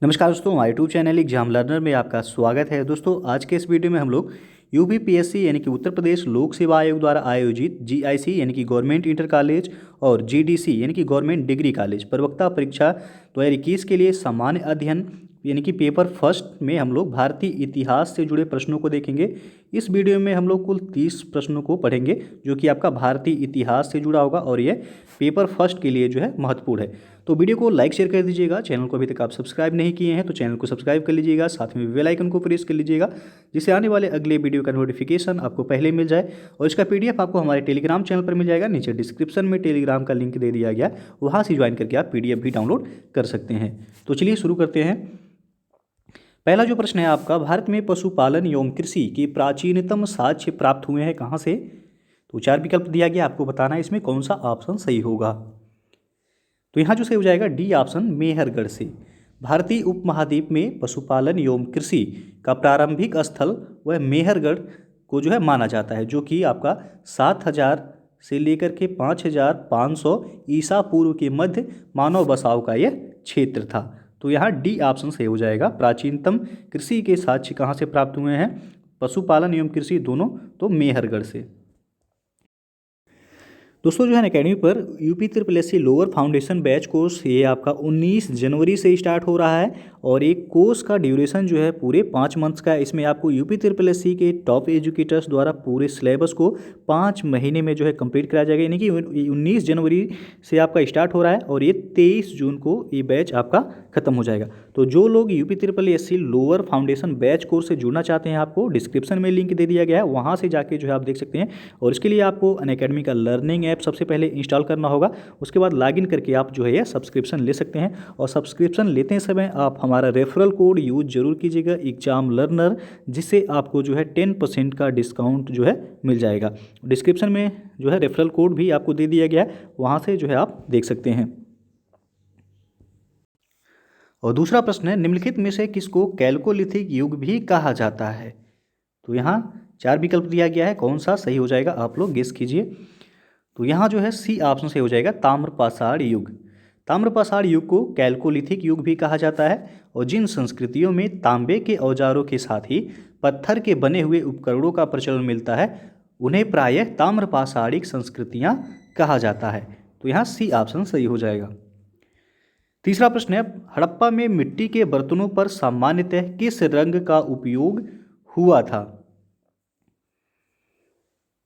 नमस्कार दोस्तों, हमारे यूट्यूब चैनल एग्जाम लर्नर में आपका स्वागत है। दोस्तों, आज के इस वीडियो में हम लोग यूपीपीएससी यानी कि उत्तर प्रदेश लोक सेवा आयोग द्वारा आयोजित जीआईसी यानी कि गवर्नमेंट इंटर कॉलेज और जीडीसी यानी कि गवर्नमेंट डिग्री कॉलेज प्रवक्ता परीक्षा 2021 के लिए सामान्य अध्ययन यानी कि पेपर फर्स्ट में हम लोग भारतीय इतिहास से जुड़े प्रश्नों को देखेंगे। इस वीडियो में हम लोग कुल 30 प्रश्नों को पढ़ेंगे जो कि आपका भारतीय इतिहास से जुड़ा होगा और यह पेपर फर्स्ट के लिए जो है महत्वपूर्ण है। तो वीडियो को लाइक शेयर कर दीजिएगा। चैनल को अभी तक आप सब्सक्राइब नहीं किए हैं तो चैनल को सब्सक्राइब कर लीजिएगा, साथ में बेल आइकन को प्रेस कर लीजिएगा जिससे आने वाले अगले वीडियो का नोटिफिकेशन आपको पहले मिल जाए। और इसका पीडीएफ आपको हमारे टेलीग्राम चैनल पर मिल जाएगा। नीचे डिस्क्रिप्शन में टेलीग्राम का लिंक दे दिया गया, वहाँ से ज्वाइन करके आप पीडीएफ भी डाउनलोड कर सकते हैं। तो चलिए शुरू करते हैं। पहला जो प्रश्न है आपका, भारत में पशुपालन एवं कृषि के प्राचीनतम साक्ष्य प्राप्त हुए हैं कहाँ से? तो 4 विकल्प दिया गया, आपको बताना है इसमें कौन सा ऑप्शन सही होगा। तो यहाँ जो सही हो जाएगा डी ऑप्शन, मेहरगढ़ से। भारतीय उपमहाद्वीप में पशुपालन एवं कृषि का प्रारंभिक स्थल वह मेहरगढ़ को जो है माना जाता है, जो कि आपका 7000 से लेकर के 5500 ईसा पूर्व के मध्य मानव बसाव का यह क्षेत्र था। तो यहाँ डी ऑप्शन सही हो जाएगा। प्राचीनतम कृषि के साक्ष्य कहाँ से प्राप्त हुए हैं? पशुपालन एवं कृषि दोनों, तो मेहरगढ़ से। दोस्तों जो है अकेडमी पर UP triple S C lower foundation batch course ये आपका 19 जनवरी से स्टार्ट हो रहा है और एक कोर्स का ड्यूरेशन जो है पूरे 5 मंथ्स का है। इसमें आपको यूपी ट्रिपल एस सी के टॉप एजुकेटर्स द्वारा पूरे सिलेबस को 5 महीने में जो है कंप्लीट कराया जाएगा। यानी कि 19 जनवरी से आपका स्टार्ट हो रहा है और ये 23 जून को ये बैच आपका खत्म हो जाएगा। तो जो लोग UP triple S C lower foundation batch course से जुड़ना चाहते हैं, आपको डिस्क्रिप्शन में लिंक दे दिया गया है, वहाँ से जाके जो है आप देख सकते हैं। और इसके लिए आपको अनअकैडमी का लर्निंग ऐप सबसे पहले इंस्टॉल करना होगा। उसके बाद लॉगिन करके आप जो है ये सब्सक्रिप्शन ले सकते हैं। और सब्सक्रिप्शन लेते समय आप हमारा रेफरल कोड यूज जरूर कीजिएगा, एग्जाम लर्नर, जिससे आपको जो है 10% का डिस्काउंट जो है मिल जाएगा। डिस्क्रिप्शन में जो है रेफरल कोड भी आपको दे दिया गया है, वहाँ से जो है आप देख सकते हैं। और दूसरा प्रश्न है, निम्नलिखित में से किसको कैल्कोलिथिक युग भी कहा जाता है? तो यहाँ 4 विकल्प दिया गया है, कौन सा सही हो जाएगा आप लोग गेस कीजिए। तो यहाँ जो है सी ऑप्शन से हो जाएगा, ताम्रपाषाण युग। ताम्रपाषाण युग को कैल्कोलिथिक युग भी कहा जाता है और जिन संस्कृतियों में तांबे के औजारों के साथ ही पत्थर के बने हुए उपकरणों का प्रचलन मिलता है उन्हें प्रायः ताम्रपाषाणिक संस्कृतियाँ कहा जाता है। तो यहाँ सी ऑप्शन सही हो जाएगा। तीसरा प्रश्न है, हड़प्पा में मिट्टी के बर्तनों पर सामान्यतः किस रंग का उपयोग हुआ था?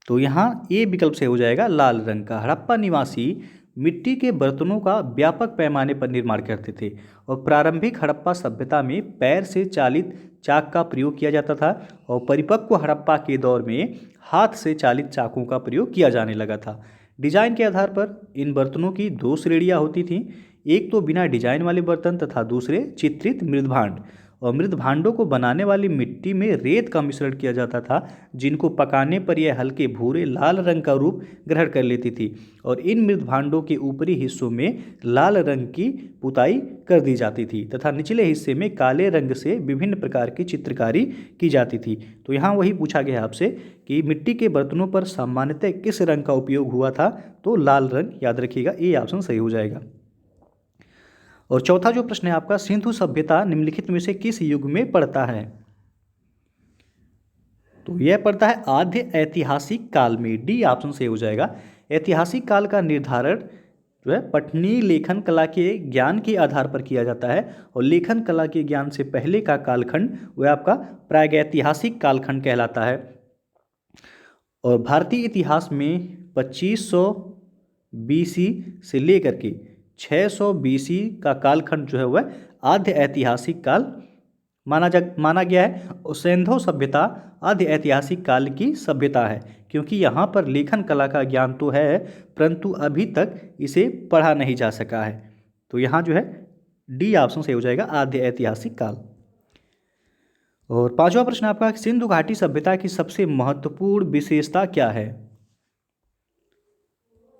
तो यहाँ ए विकल्प से हो जाएगा, लाल रंग का। हड़प्पा निवासी मिट्टी के बर्तनों का व्यापक पैमाने पर निर्माण करते थे और प्रारंभिक हड़प्पा सभ्यता में पैर से चालित चाक का प्रयोग किया जाता था और परिपक्व हड़प्पा के दौर में हाथ से चालित चाकों का प्रयोग किया जाने लगा था। डिजाइन के आधार पर इन बर्तनों की 2 श्रेणियाँ होती थीं, एक तो बिना डिजाइन वाले बर्तन तथा दूसरे चित्रित मृदभांड। और मृदभांडों को बनाने वाली मिट्टी में रेत का मिश्रण किया जाता था, जिनको पकाने पर यह हल्के भूरे लाल रंग का रूप ग्रहण कर लेती थी और इन मृदभांडों के ऊपरी हिस्सों में लाल रंग की पुताई कर दी जाती थी तथा निचले हिस्से में काले रंग से विभिन्न प्रकार की चित्रकारी की जाती थी। तो यहाँ वही पूछा गया आपसे कि मिट्टी के बर्तनों पर सामान्यतः किस रंग का उपयोग हुआ था? तो लाल रंग, याद रखिएगा, ए ऑप्शन सही हो जाएगा। और चौथा जो प्रश्न है आपका, सिंधु सभ्यता निम्नलिखित में से किस युग में पड़ता है? तो यह पड़ता है आद्य ऐतिहासिक काल में, डी ऑप्शन से हो जाएगा। ऐतिहासिक काल का निर्धारण जो है पठनीय लेखन कला के ज्ञान के आधार पर किया जाता है और लेखन कला के ज्ञान से पहले का कालखंड वह आपका प्रागैतिहासिक कालखंड कहलाता है। और भारतीय इतिहास में 2500 BC से लेकर के 600 BC का कालखंड जो है वह आद्य ऐतिहासिक काल माना गया है। और सिंधु सभ्यता आद्य ऐतिहासिक काल की सभ्यता है, क्योंकि यहाँ पर लेखन कला का ज्ञान तो है परंतु अभी तक इसे पढ़ा नहीं जा सका है। तो यहाँ जो है डी ऑप्शन से हो जाएगा, आद्य ऐतिहासिक काल। और पांचवा प्रश्न आपका, सिंधु घाटी सभ्यता की सबसे महत्वपूर्ण विशेषता क्या है?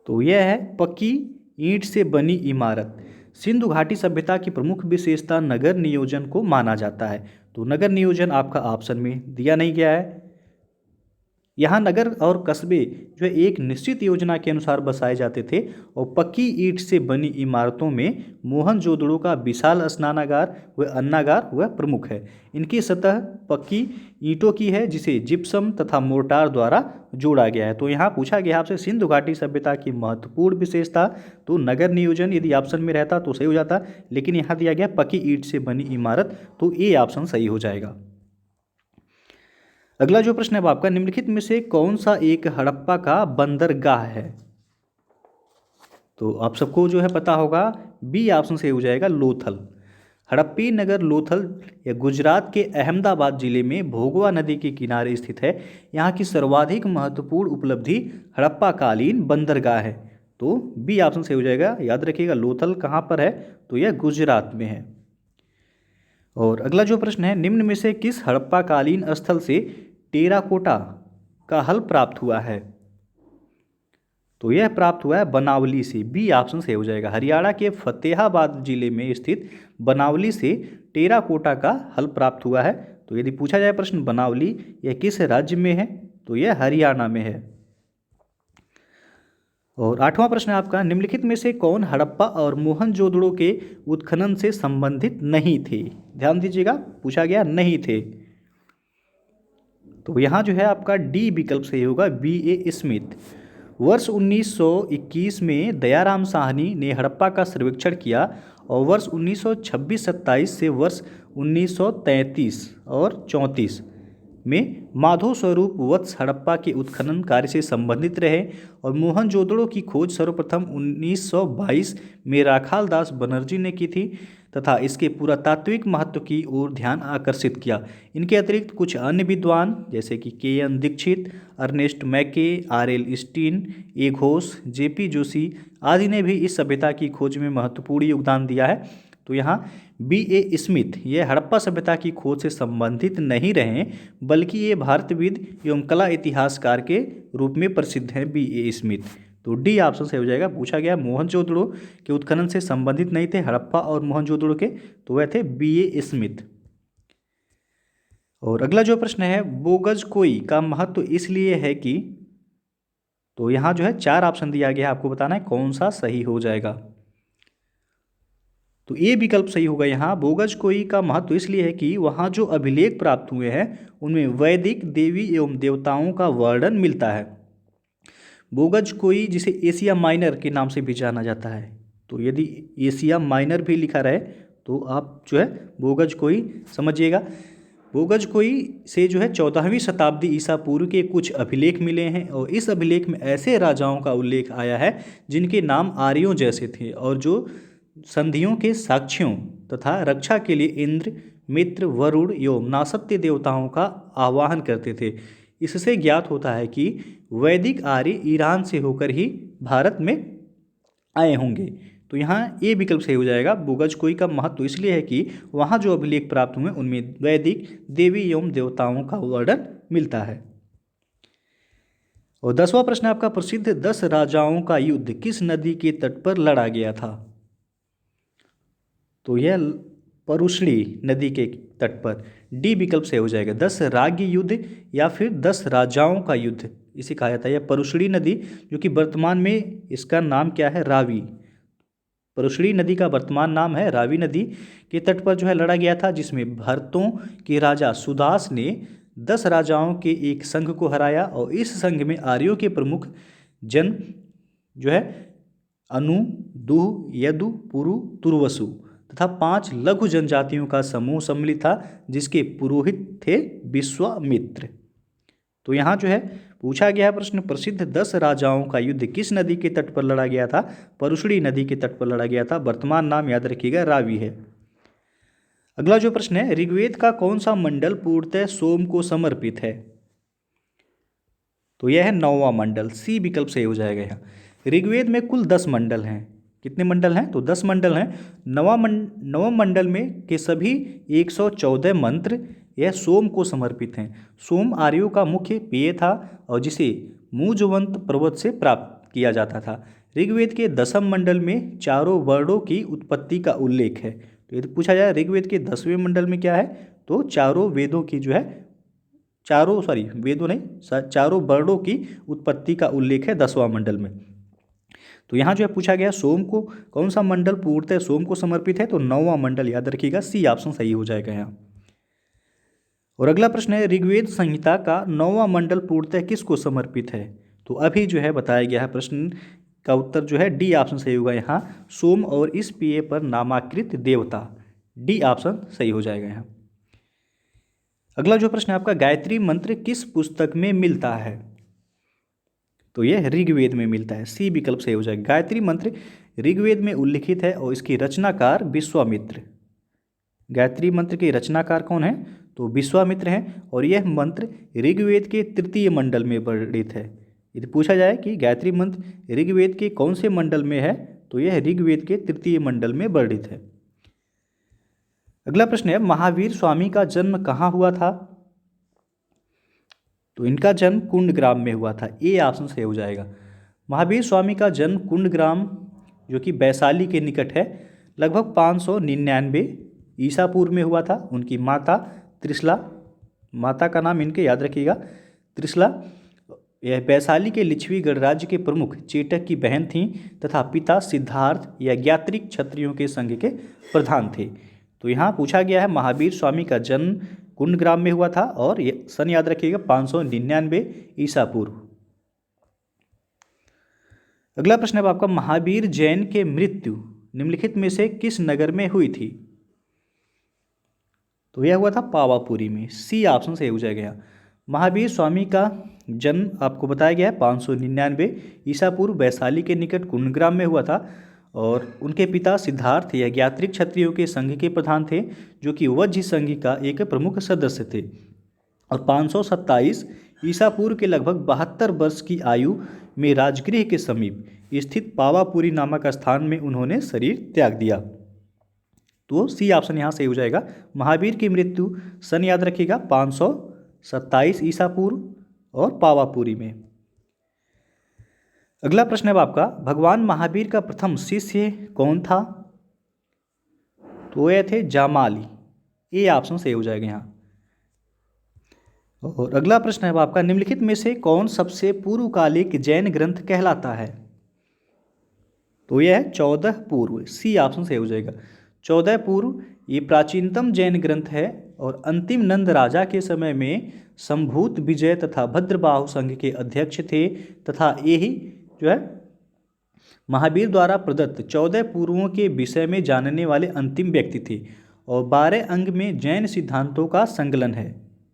तो यह है पक्की ईंट से बनी इमारत। सिंधु घाटी सभ्यता की प्रमुख विशेषता नगर नियोजन को माना जाता है। तो नगर नियोजन आपका ऑप्शन में दिया नहीं गया है। यहाँ नगर और कस्बे जो है एक निश्चित योजना के अनुसार बसाए जाते थे और पक्की ईंट से बनी इमारतों में मोहनजोदड़ो का विशाल स्नानागार व अन्नागार वह प्रमुख है। इनकी सतह पक्की ईंटों की है जिसे जिप्सम तथा मोर्टार द्वारा जोड़ा गया है। तो यहाँ पूछा गया आपसे सिंधु घाटी सभ्यता की महत्वपूर्ण विशेषता, तो नगर नियोजन यदि ऑप्शन में रहता तो सही हो जाता, लेकिन यहाँ दिया गया पक्की ईंट से बनी इमारत, तो ए ऑप्शन सही हो जाएगा। अगला जो प्रश्न है आपका, निम्नलिखित में से कौन सा एक हड़प्पा का बंदरगाह है? तो आप सबको जो है पता होगा, बी ऑप्शन सही हो जाएगा, लोथल। हड़प्पी नगर लोथल या गुजरात के अहमदाबाद जिले में भोगवा नदी के किनारे स्थित है। यहाँ की सर्वाधिक महत्वपूर्ण उपलब्धि हड़प्पा कालीन बंदरगाह है। तो बी ऑप्शन सही हो जाएगा। याद रखिएगा लोथल कहाँ पर है, तो यह गुजरात में है। और अगला जो प्रश्न है, निम्न में से किस हड़प्पा कालीन स्थल से टेराकोटा का हल प्राप्त हुआ है? तो यह प्राप्त हुआ है बनावली से। बी ऑप्शन सही हो जाएगा। हरियाणा के फतेहाबाद जिले में स्थित बनावली से टेराकोटा का हल प्राप्त हुआ है। तो यदि पूछा जाए प्रश्न बनावली यह किस राज्य में है, तो यह हरियाणा में है। और आठवां प्रश्न है आपका, निम्नलिखित में से कौन हड़प्पा और मोहनजोदड़ो के उत्खनन से संबंधित नहीं थे? ध्यान दीजिएगा, पूछा गया नहीं थे। तो यहाँ जो है आपका डी विकल्प सही होगा, B.A. स्मिथ। वर्ष 1921 में दयाराम साहनी ने हड़प्पा का सर्वेक्षण किया और वर्ष 1926-27 से वर्ष 1933 और 34 में माधो स्वरूप वत्स हड़प्पा के उत्खनन कार्य से संबंधित रहे और मोहनजोदड़ो की खोज सर्वप्रथम 1922 में राखाल दास बनर्जी ने की थी तथा इसके पुरातात्विक महत्व की ओर ध्यान आकर्षित किया। इनके अतिरिक्त कुछ अन्य विद्वान जैसे कि K.N. दीक्षित, अर्नेस्ट मैके, R.L. स्टीन, ए घोष, J.P. जोशी आदि ने भी इस सभ्यता की खोज में महत्वपूर्ण योगदान दिया है। तो यहाँ B.A. स्मिथ ये हड़प्पा सभ्यता की खोज से संबंधित नहीं रहे, बल्कि ये भारतविद एवं कला इतिहासकार के रूप में प्रसिद्ध हैं B.A. स्मिथ। तो डी ऑप्शन सही हो जाएगा। पूछा गया मोहनजोदड़ो के उत्खनन से संबंधित नहीं थे हड़प्पा और मोहनजोदड़ो के, तो वह थे B.A. स्मिथ। और अगला जो प्रश्न है, बोगजकोई का महत्व इसलिए है कि, तो यहाँ जो है 4 ऑप्शन दिया गया है, आपको बताना है कौन सा सही हो जाएगा। तो ए विकल्प सही होगा। यहाँ बोगजकोई का महत्व इसलिए है कि वहाँ जो अभिलेख प्राप्त हुए हैं उनमें वैदिक देवी एवं देवताओं का वर्णन मिलता है। बोगजकोई जिसे एशिया माइनर के नाम से भी जाना जाता है, तो यदि एशिया माइनर भी लिखा रहे तो आप जो है बोगजकोई समझिएगा। बोगजकोई से जो है 14वीं शताब्दी ईसा पूर्व के कुछ अभिलेख मिले हैं और इस अभिलेख में ऐसे राजाओं का उल्लेख आया है जिनके नाम आर्यों जैसे थे और जो संधियों के साक्ष्यों तथा रक्षा के लिए इंद्र, मित्र, वरुण एवं नासत्य देवताओं का आवाहन करते थे। इससे ज्ञात होता है कि वैदिक आर्य ईरान से होकर ही भारत में आए होंगे। तो यहाँ ए विकल्प सही हो जाएगा। बोगजकोई का महत्व इसलिए है कि वहाँ जो अभिलेख प्राप्त हुए उनमें वैदिक देवी एवं देवताओं का वर्णन मिलता है। और 10वां प्रश्न आपका, प्रसिद्ध 10 राजाओं का युद्ध किस नदी के तट पर लड़ा गया था? तो यह परुशड़ी नदी के तट पर। डी विकल्प से हो जाएगा। 10 राज्य युद्ध या फिर 10 राजाओं का युद्ध इसे कहा जाता है। यह परुशड़ी नदी जो कि वर्तमान में इसका नाम क्या है, रावी। परुशड़ी नदी का वर्तमान नाम है रावी नदी के तट पर जो है लड़ा गया था, जिसमें भरतों के राजा सुदास ने 10 राजाओं के एक संघ को हराया और इस संघ में आर्यों के प्रमुख जन जो है अनु, दुह, यदु, पुरु, तुर्वसु तथा 5 लघु जनजातियों का समूह सम्मिलित था जिसके पुरोहित थे विश्वामित्र। तो यहाँ जो है पूछा गया प्रश्न, प्रसिद्ध 10 राजाओं का युद्ध किस नदी के तट पर लड़ा गया था? परुशड़ी नदी के तट पर लड़ा गया था। वर्तमान नाम याद रखिएगा रावी है। अगला जो प्रश्न है, ऋग्वेद का कौन सा मंडल पूर्णतः सोम को समर्पित है? तो यह है 9वां मंडल। सी विकल्प सही हो जाएगा। यहाँ ऋग्वेद में कुल 10 मंडल हैं। कितने मंडल हैं? तो 10 मंडल हैं। नवम मंडल में के सभी 114 मंत्र यह सोम को समर्पित हैं। सोम आर्यों का मुख्य पेय था और जिसे मूजवंत पर्वत से प्राप्त किया जाता था। ऋग्वेद के 10वें मंडल में चारों वर्णों की उत्पत्ति का उल्लेख है। तो यदि पूछा जाए ऋग्वेद के 10वें मंडल में क्या है, तो चारों वेदों की जो है वेदों नहीं, चारों वर्णों की उत्पत्ति का उल्लेख है 10वां मंडल में। तो यहाँ जो है पूछा गया सोम को कौन सा मंडल पूर्णतः सोम को समर्पित है, तो 9वां मंडल याद रखिएगा, सी ऑप्शन सही हो जाएगा यहाँ। और अगला प्रश्न है ऋग्वेद संहिता का 9वां मंडल पूर्णतः किसको समर्पित है, तो अभी जो है बताया गया है प्रश्न का उत्तर जो है डी ऑप्शन सही होगा यहाँ, सोम और इस पेय पर नामाकृत देवता, डी ऑप्शन सही हो जाएगा यहाँ। अगला जो प्रश्न है आपका गायत्री मंत्र किस पुस्तक में मिलता है, तो यह ऋग्वेद में मिलता है, सी विकल्प सही हो जाएगा। गायत्री मंत्र ऋग्वेद में उल्लिखित है और इसके रचनाकार विश्वामित्र। गायत्री मंत्र के रचनाकार कौन है, तो विश्वामित्र हैं और यह मंत्र ऋग्वेद के 3य मंडल में वर्णित है। यदि पूछा जाए कि गायत्री मंत्र ऋग्वेद के कौन से मंडल में है, तो यह ऋग्वेद के 3य मंडल में वर्णित है। अगला प्रश्न है महावीर स्वामी का जन्म कहाँ हुआ था, तो इनका जन्म कुंडग्राम में हुआ था, ए ऑप्शन सही हो जाएगा। महावीर स्वामी का जन्म कुंडग्राम जो कि वैशाली के निकट है लगभग 599 ईसा पूर्व में हुआ था। उनकी माता त्रिशला, माता का नाम इनके याद रखिएगा त्रिशला, यह वैशाली के लिच्छवी गणराज्य के प्रमुख चेटक की बहन थीं तथा पिता सिद्धार्थ या ज्ञात्रिक क्षत्रियों के संघ के प्रधान थे। तो यहाँ पूछा गया है महावीर स्वामी का जन्म कुंडग्राम में हुआ था और ये सन याद रखिएगा 599 ईसा पूर्व। अगला प्रश्न है आपका महावीर जैन के मृत्यु निम्नलिखित में से किस नगर में हुई थी, तो यह हुआ था पावापुरी में, सी ऑप्शन सही हो जाएगा यहाँ। महावीर स्वामी का जन्म आपको बताया गया है 599 ईसा पूर्व वैशाली के निकट कुंडग्राम में हुआ था और उनके पिता सिद्धार्थ या ज्ञात्रिक क्षत्रियों के संघ के प्रधान थे जो कि वज्र संघ का एक प्रमुख सदस्य थे और 527 ईसा पूर्व के लगभग 72 वर्ष की आयु में राजगृह के समीप स्थित पावापुरी नामक स्थान में उन्होंने शरीर त्याग दिया। तो सी ऑप्शन यहाँ सही हो जाएगा। महावीर की मृत्यु सन याद रखिएगा 527 ईसा पूर्व और पावापुरी में। अगला प्रश्न है आपका भगवान महावीर का प्रथम शिष्य कौन था, तो यह थे जामाली, ए ऑप्शन सही हो जाएगा यहाँ। और अगला प्रश्न है आपका निम्नलिखित में से कौन सबसे पूर्वकालिक जैन ग्रंथ कहलाता है, तो यह है 14 पूर्व, सी ऑप्शन सही हो जाएगा। 14 पूर्व ये प्राचीनतम जैन ग्रंथ है और अंतिम नंद राजा के समय में संभूत विजय तथा भद्रबाहु संघ के अध्यक्ष थे तथा यही जो है महावीर द्वारा प्रदत्त 14 पूर्वों के विषय में जानने वाले अंतिम व्यक्ति थे और 12 अंग में जैन सिद्धांतों का संकलन है।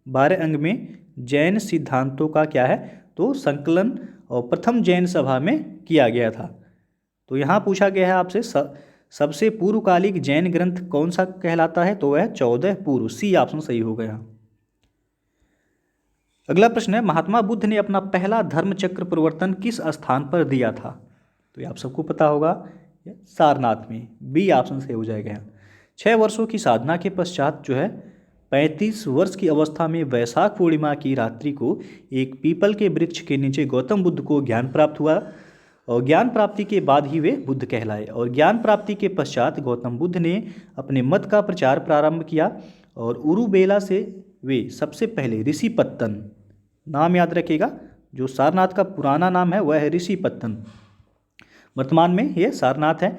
12 अंग में जैन सिद्धांतों का क्या है, तो संकलन और प्रथम जैन सभा में किया गया था। तो यहाँ पूछा गया है आपसे सबसे पूर्वकालिक जैन ग्रंथ कौन सा कहलाता है, तो वह 14 पूर्व, सी ऑप्शन सही हो गया। अगला प्रश्न है महात्मा बुद्ध ने अपना पहला धर्म चक्र प्रवर्तन किस स्थान पर दिया था, तो ये आप सबको पता होगा सारनाथ में, बी ऑप्शन सही हो जाएगा। 6 वर्षों की साधना के पश्चात जो है 35 वर्ष की अवस्था में वैशाख पूर्णिमा की रात्रि को एक पीपल के वृक्ष के नीचे गौतम बुद्ध को ज्ञान प्राप्त हुआ और ज्ञान प्राप्ति के बाद ही वे बुद्ध कहलाए और ज्ञान प्राप्ति के पश्चात गौतम बुद्ध ने अपने मत का प्रचार प्रारंभ किया और उरुबेला से वे सबसे पहले ऋषिपत्तन, नाम याद रखिएगा, जो सारनाथ का पुराना नाम है वह है ऋषिपत्तन, वर्तमान में यह सारनाथ है,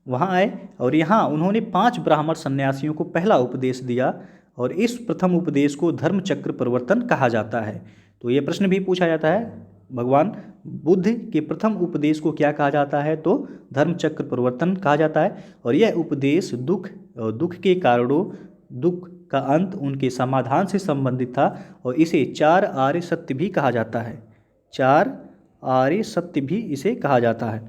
वहाँ आए और यहाँ उन्होंने 5 ब्राह्मण सन्यासियों को पहला उपदेश दिया और इस प्रथम उपदेश को धर्म चक्र प्रवर्तन कहा जाता है। तो ये प्रश्न भी पूछा जाता है भगवान बुद्ध के प्रथम उपदेश को क्या कहा जाता है, तो धर्म चक्र प्रवर्तन कहा जाता है और यह उपदेश दुख के कारणों, दुख का अंत, उनके समाधान से संबंधित था और इसे 4 आर्य सत्य भी कहा जाता है। 4 आर्य सत्य भी इसे कहा जाता है।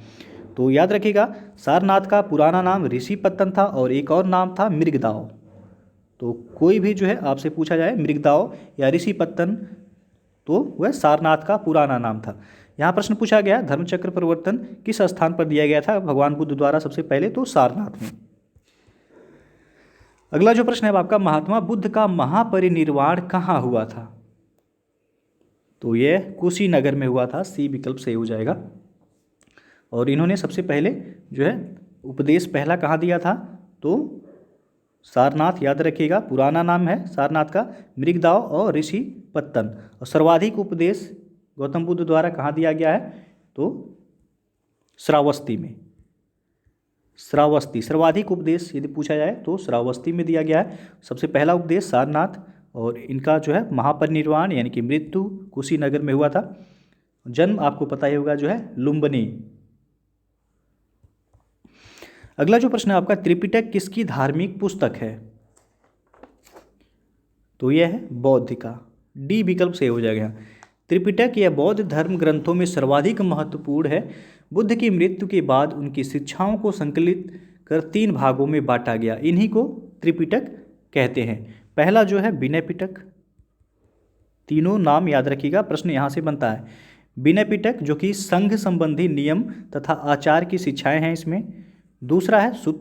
तो याद रखिएगा सारनाथ का पुराना नाम ऋषिपत्तन था और एक और नाम था मृगदाव। तो कोई भी जो है आपसे पूछा जाए मृगदाव या ऋषिपत्तन, तो वह सारनाथ का पुराना नाम था। यहाँ प्रश्न पूछा गया धर्मचक्र प्रवर्तन किस स्थान पर दिया गया था भगवान बुद्ध द्वारा, सबसे पहले तो सारनाथ में। अगला जो प्रश्न है आपका महात्मा बुद्ध का महापरिनिर्वाण कहाँ हुआ था, तो यह कुशीनगर में हुआ था, सी विकल्प सही हो जाएगा। और इन्होंने सबसे पहले जो है उपदेश पहला कहाँ दिया था, तो सारनाथ याद रखिएगा, पुराना नाम है सारनाथ का, मृगदाव और ऋषि पत्तन। और सर्वाधिक उपदेश गौतम बुद्ध द्वारा कहाँ दिया गया है? तो श्रावस्ती में। श्रावस्ती, सर्वाधिक उपदेश यदि पूछा जाए तो श्रावस्ती में दिया गया है। सबसे पहला उपदेश सारनाथ, और इनका जो है महापरिनिर्वाण यानी कि मृत्यु कुशीनगर में हुआ था। जन्म आपको पता ही होगा जो है लुम्बिनी। अगला जो प्रश्न है आपका, त्रिपिटक किसकी धार्मिक पुस्तक है? तो यह है बौद्ध का, डी विकल्प से हो जाएगा। त्रिपिटक यह बौद्ध धर्म ग्रंथों में सर्वाधिक महत्वपूर्ण है। बुद्ध की मृत्यु के बाद उनकी शिक्षाओं को संकलित कर 3 भागों में बांटा गया, इन्हीं को त्रिपिटक कहते हैं। पहला जो है विनय पिटक, तीनों नाम याद रखिएगा, प्रश्न यहाँ से बनता है। विनय पिटक जो कि संघ संबंधी नियम तथा आचार की शिक्षाएं हैं इसमें। दूसरा है सुत्त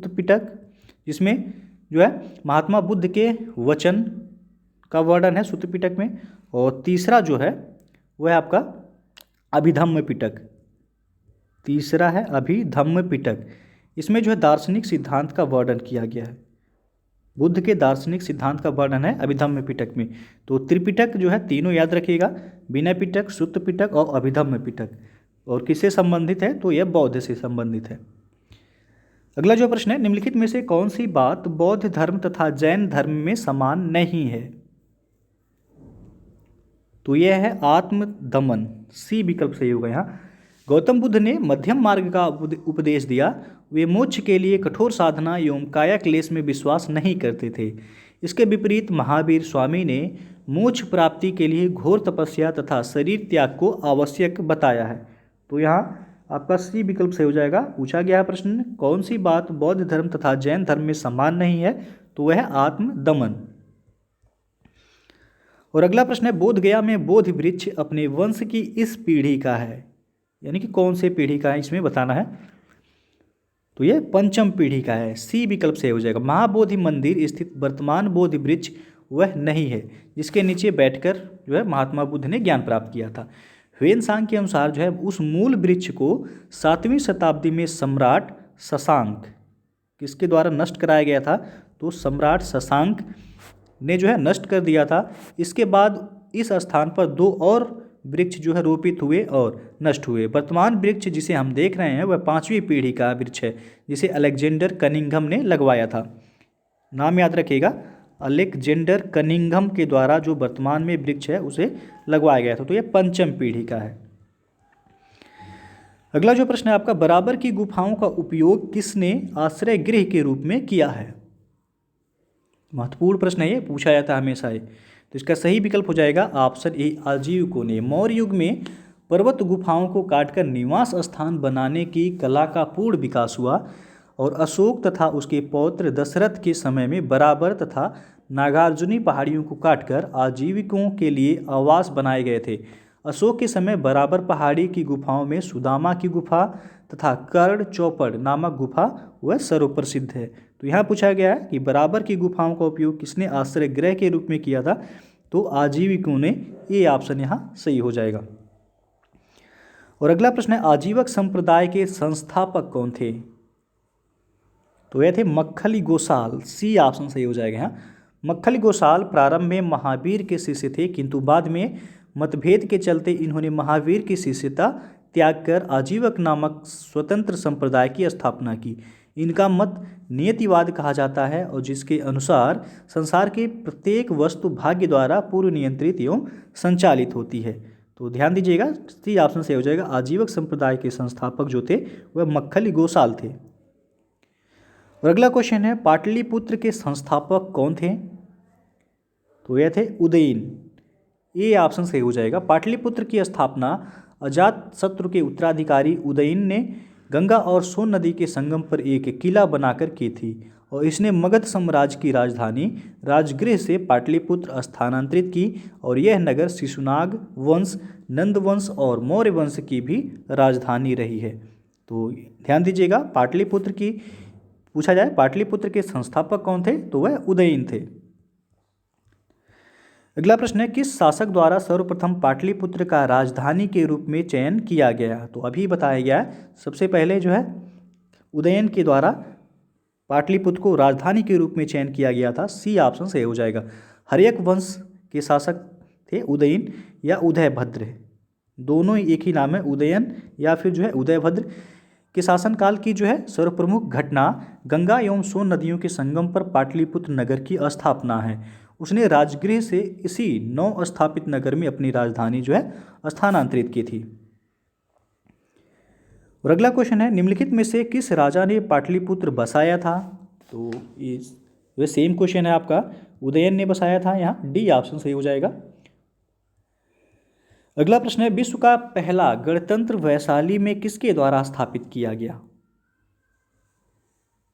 पिटक, जिसमें जो है महात्मा बुद्ध के वचन का वर्णन है सुत्त पिटक में। और तीसरा जो है वह है आपका अभिधम्म पिटक, तीसरा है अभिधम्म पिटक। इसमें जो है दार्शनिक सिद्धांत का वर्णन किया गया है, बुद्ध के दार्शनिक सिद्धांत का वर्णन है अभिधम्म पिटक में। तो त्रिपिटक जो है तीनों याद रखिएगा, विनय पिटक, सुत्त पिटक और अभिधम्म पिटक। और किससे संबंधित है? तो यह बौद्ध से संबंधित है। अगला जो प्रश्न है, निम्नलिखित में से कौन सी बात बौद्ध धर्म तथा जैन धर्म में समान नहीं है? तो यह है आत्मदमन, सी विकल्प सही होगा यहाँ। गौतम बुद्ध ने मध्यम मार्ग का उपदेश दिया। वे मोक्ष के लिए कठोर साधना एवं काया क्लेश में विश्वास नहीं करते थे। इसके विपरीत महावीर स्वामी ने मोक्ष प्राप्ति के लिए घोर तपस्या तथा शरीर त्याग को आवश्यक बताया है। तो यहाँ आपका सी विकल्प सही हो जाएगा। पूछा गया है प्रश्न, कौन सी बात बौद्ध धर्म तथा जैन धर्म में समान नहीं है? तो वह है आत्मदमन। और अगला प्रश्न है, बोध गया में बोधि वृक्ष अपने वंश की इस पीढ़ी का है, यानी कि कौन से पीढ़ी का है इसमें बताना है। तो ये पंचम पीढ़ी का है, सी विकल्प से हो जाएगा। महाबोधि मंदिर स्थित वर्तमान बोधि वृक्ष वह नहीं है जिसके नीचे बैठकर जो है महात्मा बुद्ध ने ज्ञान प्राप्त किया था। ह्वेनसांग के अनुसार जो है उस मूल वृक्ष को 7वीं शताब्दी में सम्राट शशांक किसके द्वारा नष्ट कराया गया था? तो सम्राट शशांक ने जो है नष्ट कर दिया था। इसके बाद इस स्थान पर 2 और वृक्ष जो है रोपित हुए और नष्ट हुए। वर्तमान वृक्ष जिसे हम देख रहे हैं वह 5वीं पीढ़ी का वृक्ष है, जिसे अलेक्जेंडर कनिंघम ने लगवाया था। नाम याद रखिएगा, अलेक्जेंडर कनिंघम के द्वारा जो वर्तमान में वृक्ष है उसे लगवाया गया था। तो यह पंचम पीढ़ी का है। अगला जो प्रश्न है आपका, बराबर की गुफाओं का उपयोग किसने आश्रय गृह के रूप में किया है? महत्वपूर्ण प्रश्न है ये, पूछा जाता है हमेशा ये। तो इसका सही विकल्प हो जाएगा ऑप्शन ए, आजीविकों ने। मौर्य युग में पर्वत गुफाओं को काटकर निवास स्थान बनाने की कला का पूर्ण विकास हुआ और अशोक तथा उसके पौत्र दशरथ के समय में बराबर तथा नागार्जुनी पहाड़ियों को काटकर आजीविकों के लिए आवास बनाए गए थे। अशोक के समय बराबर पहाड़ी की गुफाओं में सुदामा की गुफा तथा कर्ण चौपड़ नामक गुफा वह सर्वप्रसिद्ध है। तो यहाँ पूछा गया है कि बराबर की गुफाओं का उपयोग किसने आश्रय गृह के रूप में किया था? तो आजीविकों ने। ये ऑप्शन यहाँ सही हो जाएगा। और अगला प्रश्न है, आजीवक संप्रदाय के संस्थापक कौन थे? तो यह थे मक्खली गोसाल, सी ऑप्शन सही हो जाएगा यहाँ। मक्खली गोसाल प्रारंभ में महावीर के शिष्य थे, किंतु बाद में मतभेद के चलते इन्होंने महावीर की शिष्यता त्याग कर आजीवक नामक स्वतंत्र संप्रदाय की स्थापना की। इनका मत नियतिवाद कहा जाता है और जिसके अनुसार संसार के प्रत्येक वस्तु भाग्य द्वारा पूर्व नियंत्रित एवं संचालित होती है। तो ध्यान दीजिएगा, सी ऑप्शन से हो जाएगा। आजीवक संप्रदाय के संस्थापक जो थे वह मक्खली गोसाल थे। और अगला क्वेश्चन है, पाटलिपुत्र के संस्थापक कौन थे? तो यह थे उदयन, ये ऑप्शन सही हो जाएगा। पाटलिपुत्र की स्थापना अजातशत्रु के उत्तराधिकारी उदयन ने गंगा और सोन नदी के संगम पर एक किला बनाकर की थी और इसने मगध साम्राज्य की राजधानी राजगृह से पाटलिपुत्र स्थानांतरित की और यह नगर शिशुनाग वंश, नंद वंश और मौर्य वंश की भी राजधानी रही है। तो ध्यान दीजिएगा, पाटलिपुत्र की पूछा जाए पाटलिपुत्र के संस्थापक कौन थे? तो वह उदयन थे। अगला प्रश्न है, किस शासक द्वारा सर्वप्रथम पाटलिपुत्र का राजधानी के रूप में चयन किया गया? तो अभी बताया गया है। सबसे पहले जो है उदयन के द्वारा पाटलिपुत्र को राजधानी के रूप में चयन किया गया था? सी ऑप्शन सही हो जाएगा। हर्यक वंश के शासक थे उदयन या उदयभद्र, दोनों ही एक ही नाम है, उदयन या फिर जो है उदयभद्र। के शासनकाल की जो है सर्वप्रमुख घटना गंगा एवं सोन नदियों के संगम पर पाटलिपुत्र नगर की स्थापना है। उसने राजगृह से इसी नव स्थापित नगर में अपनी राजधानी जो है स्थानांतरित की थी। और अगला क्वेश्चन है, निम्नलिखित में से किस राजा ने पाटलिपुत्र बसाया था? तो ये सेम क्वेश्चन है आपका, उदयन ने बसाया था, यहाँ डी ऑप्शन सही हो जाएगा। अगला प्रश्न है, विश्व का पहला गणतंत्र वैशाली में किसके द्वारा स्थापित किया गया?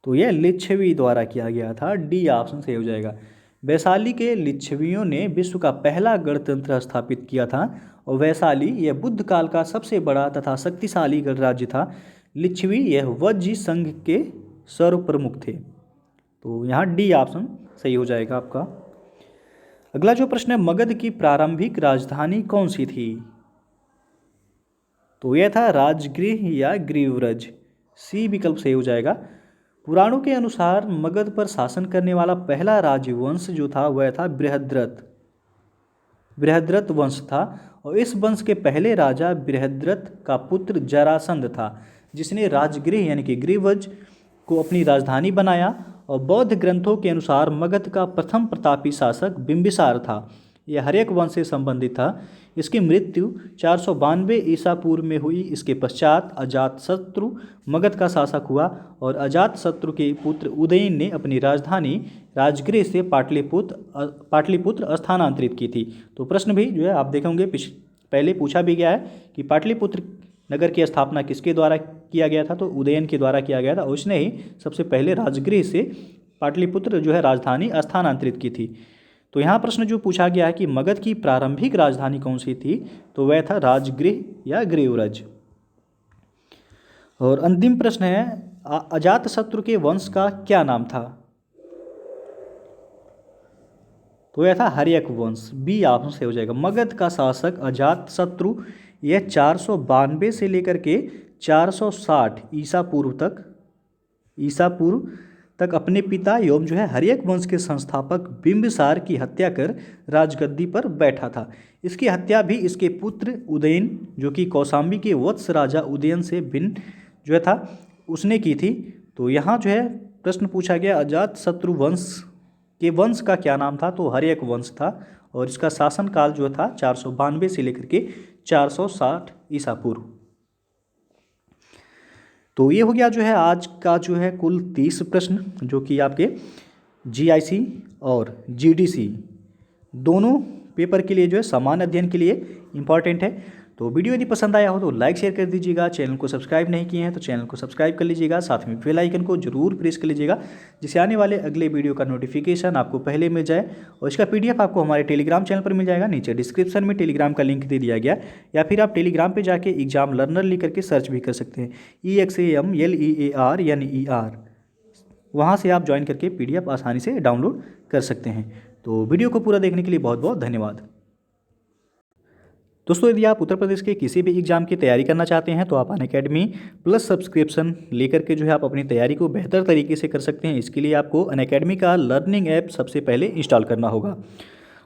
तो यह लिच्छवी द्वारा किया गया था, डी ऑप्शन सही हो जाएगा। वैशाली के लिच्छवियों ने विश्व का पहला गणतंत्र स्थापित किया था और वैशाली यह बुद्ध काल का सबसे बड़ा तथा शक्तिशाली गणराज्य था। लिच्छवी यह वज्जी संघ के सर्व प्रमुख थे, तो यहाँ डी ऑप्शन सही हो जाएगा आपका। अगला जो प्रश्न है, मगध की प्रारंभिक राजधानी कौन सी थी? तो यह था राजगृह या ग्रीवरज, सी विकल्प सही हो जाएगा। पुराणों के अनुसार मगध पर शासन करने वाला पहला राजवंश जो था वह था बृहद्रथ वंश था और इस वंश के पहले राजा बृहद्रथ का पुत्र जरासंध था, जिसने राजगृह यानी कि ग्रीवज को अपनी राजधानी बनाया। और बौद्ध ग्रंथों के अनुसार मगध का प्रथम प्रतापी शासक बिंबिसार था। यह हर्यक वंश से संबंधित था। इसकी मृत्यु 492 ईसा पूर्व में हुई। इसके पश्चात अजातशत्रु मगध का शासक हुआ और अजातशत्रु के पुत्र उदयन ने अपनी राजधानी राजगृह से पाटलिपुत्र स्थानांतरित की थी। तो प्रश्न भी जो है आप देखेंगे पहले पूछा भी गया है कि पाटलिपुत्र नगर की स्थापना किसके द्वारा किया गया था? तो उदयन के द्वारा किया गया था। उसने ही सबसे पहले राजगृह से पाटलिपुत्र जो है राजधानी स्थानांतरित की थी। तो यहाँ प्रश्न जो पूछा गया है कि मगध की प्रारंभिक राजधानी कौन सी थी, तो वह था राजगृह या ग्रीवरज। और अंतिम प्रश्न है, अजातशत्रु के वंश का क्या नाम था? तो यह था हर्यक वंश, बी ऑप्शन से हो जाएगा। मगध का शासक अजातशत्रु यह 492 से लेकर के 460 ईसा पूर्व तक अपने पिता एवं जो है हर्यक वंश के संस्थापक बिंबिसार की हत्या कर राजगद्दी पर बैठा था। इसकी हत्या भी इसके पुत्र उदयन जो कि कौशाम्बी के वत्स राजा उदयन से भिन्न जो है था उसने की थी। तो यहाँ जो है प्रश्न पूछा गया अजातशत्रु वंश के वंश का क्या नाम था? तो हर्यक वंश था और इसका शासनकाल जो था 492 से लेकर के 460 ईसा पूर्व। तो ये हो गया जो है आज का जो है कुल 30 प्रश्न जो कि आपके GIC और GDC दोनों पेपर के लिए जो है सामान्य अध्ययन के लिए इम्पॉर्टेंट है। तो वीडियो यदि पसंद आया हो तो लाइक शेयर कर दीजिएगा। चैनल को सब्सक्राइब नहीं किए हैं तो चैनल को सब्सक्राइब कर लीजिएगा। साथ में बेल आइकन को जरूर प्रेस कर लीजिएगा जिससे आने वाले अगले वीडियो का नोटिफिकेशन आपको पहले मिल जाए। और इसका PDF आपको हमारे टेलीग्राम चैनल पर मिल जाएगा। नीचे डिस्क्रिप्शन में टेलीग्राम का लिंक दे दिया गया, या फिर आप टेलीग्राम पर जाके एग्जाम लर्नर लिख करके सर्च भी कर सकते हैं, EXAMLEAR वहाँ से आप ज्वाइन करके PDF आसानी से डाउनलोड कर सकते हैं। तो वीडियो को पूरा देखने के लिए बहुत बहुत धन्यवाद। दोस्तों यदि आप उत्तर प्रदेश के किसी भी एग्जाम की तैयारी करना चाहते हैं तो आप अनअकैडमी प्लस सब्सक्रिप्शन लेकर के जो है आप अपनी तैयारी को बेहतर तरीके से कर सकते हैं। इसके लिए आपको अनअकैडमी का लर्निंग ऐप सबसे पहले इंस्टॉल करना होगा।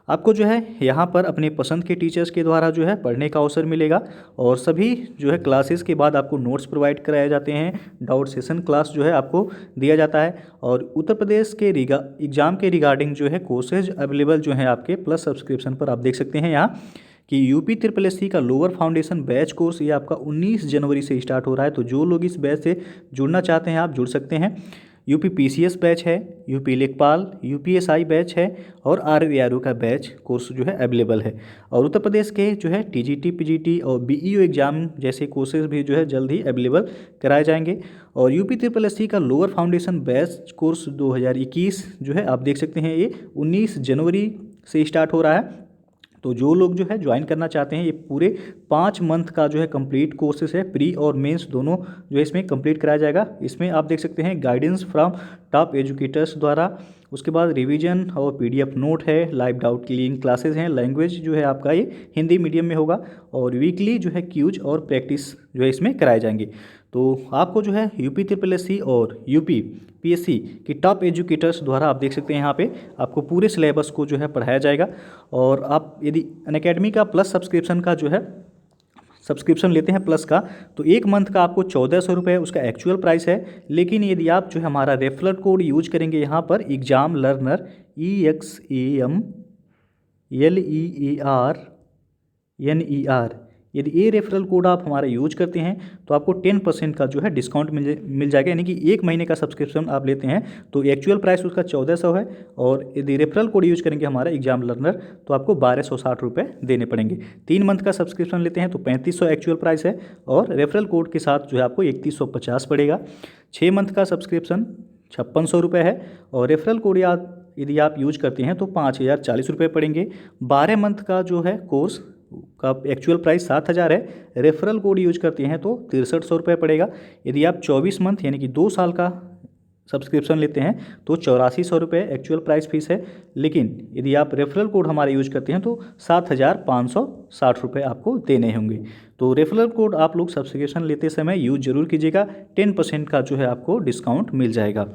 आपको जो है यहाँ पर अपने पसंद के टीचर्स के द्वारा जो है पढ़ने का अवसर मिलेगा और सभी जो है क्लासेस के बाद आपको नोट्स प्रोवाइड कराए जाते हैं। डाउट सेशन क्लास जो है आपको दिया जाता है और उत्तर प्रदेश के एग्ज़ाम के रिगार्डिंग जो है कोर्सेज अवेलेबल जो हैं आपके प्लस सब्सक्रिप्शन पर आप देख सकते हैं यहाँ कि UP-SSC का लोअर फाउंडेशन बैच कोर्स ये आपका 19 जनवरी से स्टार्ट हो रहा है। तो जो लोग इस बैच से जुड़ना चाहते हैं आप जुड़ सकते हैं। UP-PCS बैच है, UP लेखपाल, UPSI बैच है और RO का बैच कोर्स जो है अवेलेबल है। और उत्तर प्रदेश के जो है TGT, PGT और BEO एग्ज़ाम जैसे कोर्सेज भी जो है जल्द ही अवेलेबल कराए जाएंगे। और UP-SSC का लोअर फाउंडेशन बैच कोर्स 2021 जो है आप देख सकते हैं ये 19 जनवरी से स्टार्ट हो रहा है। तो जो लोग जो है ज्वाइन करना चाहते हैं ये पूरे 5 मंथ का जो है कंप्लीट कोर्सेस है, प्री और मेंस दोनों जो है इसमें कंप्लीट कराया जाएगा। इसमें आप देख सकते हैं गाइडेंस फ्रॉम टॉप एजुकेटर्स द्वारा, उसके बाद रिवीजन और PDF नोट है, लाइव डाउट क्लियरिंग क्लासेस हैं। लैंग्वेज जो है आपका ये हिंदी मीडियम में होगा और वीकली जो है क्यूज और प्रैक्टिस जो है इसमें कराए जाएंगे। तो आपको जो है यूपी SSSC और यूपी PSC की टॉप एजुकेटर्स द्वारा आप देख सकते हैं यहाँ पे आपको पूरे सिलेबस को जो है पढ़ाया जाएगा। और आप यदि अनअकैडमी का प्लस सब्सक्रिप्शन का जो है सब्सक्रिप्शन लेते हैं प्लस का, तो एक मंथ का आपको 1400 रुपये उसका एक्चुअल प्राइस है। लेकिन यदि आप जो है हमारा रेफरल कोड यूज करेंगे यहाँ पर एग्जाम लर्नर EXAMLEARNER, यदि ये रेफरल कोड आप हमारा यूज करते हैं तो आपको 10% का जो है डिस्काउंट मिल जाएगा। यानी कि एक महीने का सब्सक्रिप्शन आप लेते हैं तो एक्चुअल प्राइस उसका 1400 है, और यदि रेफरल कोड यूज करेंगे हमारा एग्जाम लर्नर तो आपको 1260 रुपये देने पड़ेंगे। 3 मंथ का सब्सक्रिप्शन लेते हैं तो 3500 एक्चुअल प्राइस है, और रेफरल कोड के साथ जो है आपको 3150 पड़ेगा। 6 मंथ का सब्सक्रिप्शन 5600 रुपये है, और रेफरल कोड यदि आप यूज करते हैं तो 5040 रुपये पड़ेंगे। 12 मंथ का जो है कोर्स का एक्चुअल प्राइस 7000 है, रेफरल कोड यूज करते हैं तो 6300 रुपये पड़ेगा। यदि आप 24 मंथ यानी कि 2 साल का सब्सक्रिप्शन लेते हैं तो 8400 रुपये एक्चुअल प्राइस फीस है। लेकिन यदि आप रेफरल कोड हमारे यूज करते हैं तो 7560 रुपये आपको देने होंगे। तो रेफरल कोड आप लोग सब्सक्रिप्शन लेते समय यूज जरूर कीजिएगा, 10% का जो है आपको डिस्काउंट मिल जाएगा।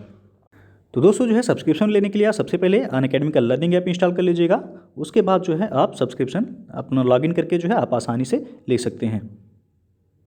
तो दोस्तों जो है सब्सक्रिप्शन लेने के लिए आप सबसे पहले अनअकैडमी का लर्निंग ऐप इंस्टॉल कर लीजिएगा। उसके बाद जो है आप सब्सक्रिप्शन अपना लॉगिन करके जो है आप आसानी से ले सकते हैं।